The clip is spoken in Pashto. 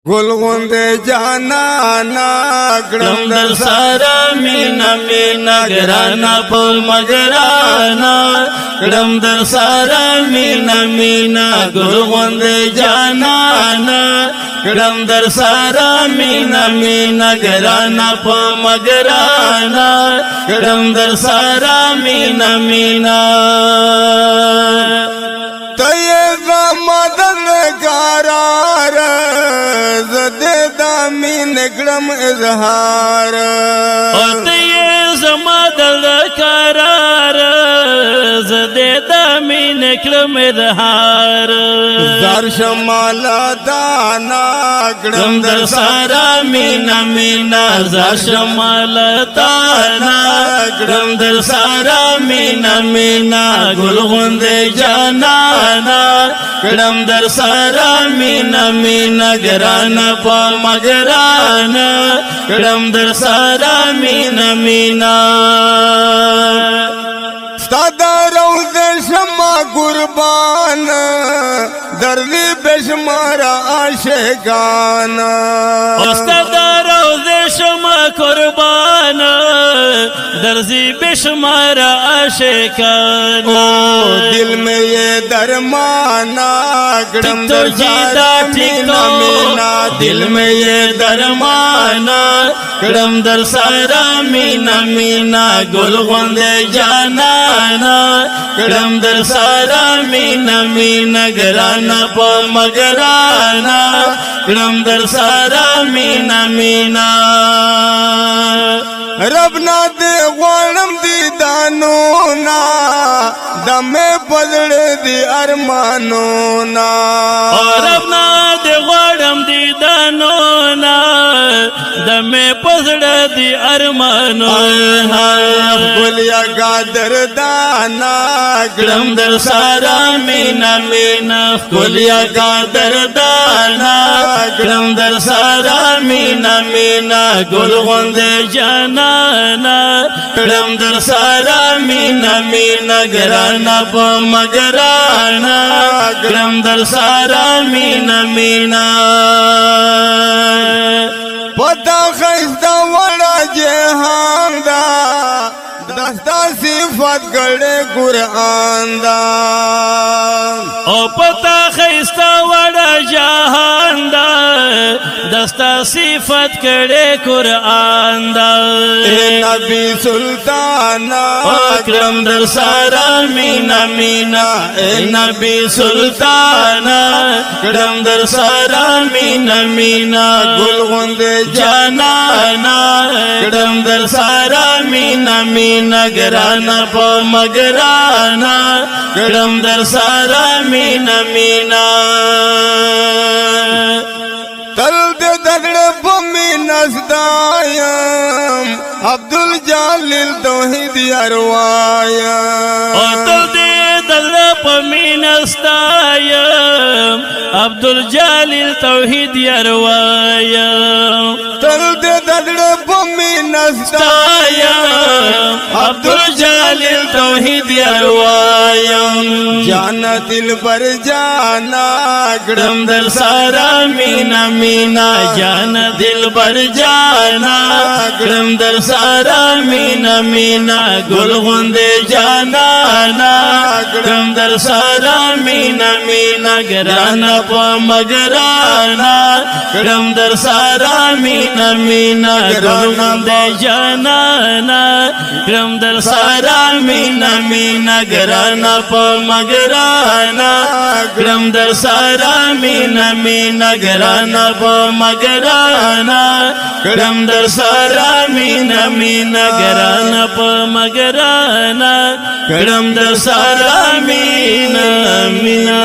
گل غنده جانانا کړم در سره مینا مینا ګرانا په مګرانا کړم در سره مینا مینا ګل غوندې جانانا کړم در سره مینا مینا ګرانا په مګرانا کړم در سره مینا مینا قرار زده دامین اکرم اظهار اوته زما دل قرار زده دامین اکرم اظهار زار شمالا دانا کړم در سارا مینا مینا زار شمالا دانا کړم در سارا مینا مینا ګل غوندې جانانا کړم در سارا مینا مینا ګرانا په مګرانا کړم در سارا مینا مینا ستا روز شما قربان دردی بشمار عاشقان ستا روز شما قربان درزی بشمار عاشقان دل میں یہ درمانا گڑم در سارا مینا مینا دل میں یہ درمانا گڑم در سارا مینا مینا گل غوندې جانانا گڑم در سارا مینا مینا گرانا په مګرانا گڑم در سارا مینا مینا ربنا دے غوانم دی دانونا دمے بدل دی ارمانونا ربنا دے غوانم دی دانونا دمے پزڑ دی ارمانونا گلیا گادر دانا گڑم در سارا مینا مینا گلیا گادر دانا گڑم در سارا مینا مینا گل غوندې جانانا کړم در سارا مینا مینا ګرانا په مګرانا کړم در سارا مینا مینا پتا خیستا وڑا جہان دا دستا صفت گڑے قرآن دا او پتا خیستا وڑا جہان دا دستا صفت کڑے قرآن دا اے نبی سلطانا اکرم در سارا مینا مینا اے نبی سلطانا اکرم در سارا مینا مینا گل غندے جانانا اکرم در سارا مینا مینا گرانا پا مگرانا اکرم در سارا مینا مینا تل دے دگڑ پمی نسدائیم عبدالجلیل توحید اروایم تل دے دگڑ پمی نسدائیم عبدالجلیل توحید اروایم تل دے دگڑ پمی نسدائیم عبدالجلیل توحید اروایم جانا دل پر جانا گڑم در سارا مینا مینا جانا دل بر جانا گڑم در سارا مینا مینا گل غوندې جانانا گڑم در سارا مینا مینا گرانا په مګرانا گڑم در سارا مینا مینا گل غوندې جانانا گڑم در سارا مینا مینا گرانا په مګرانا گڑم در سارا مینا مینا گرانا په مګرانا گڑم در سارا مینا مینا گرانا په مګرانا گڑم در سارا مینا مینا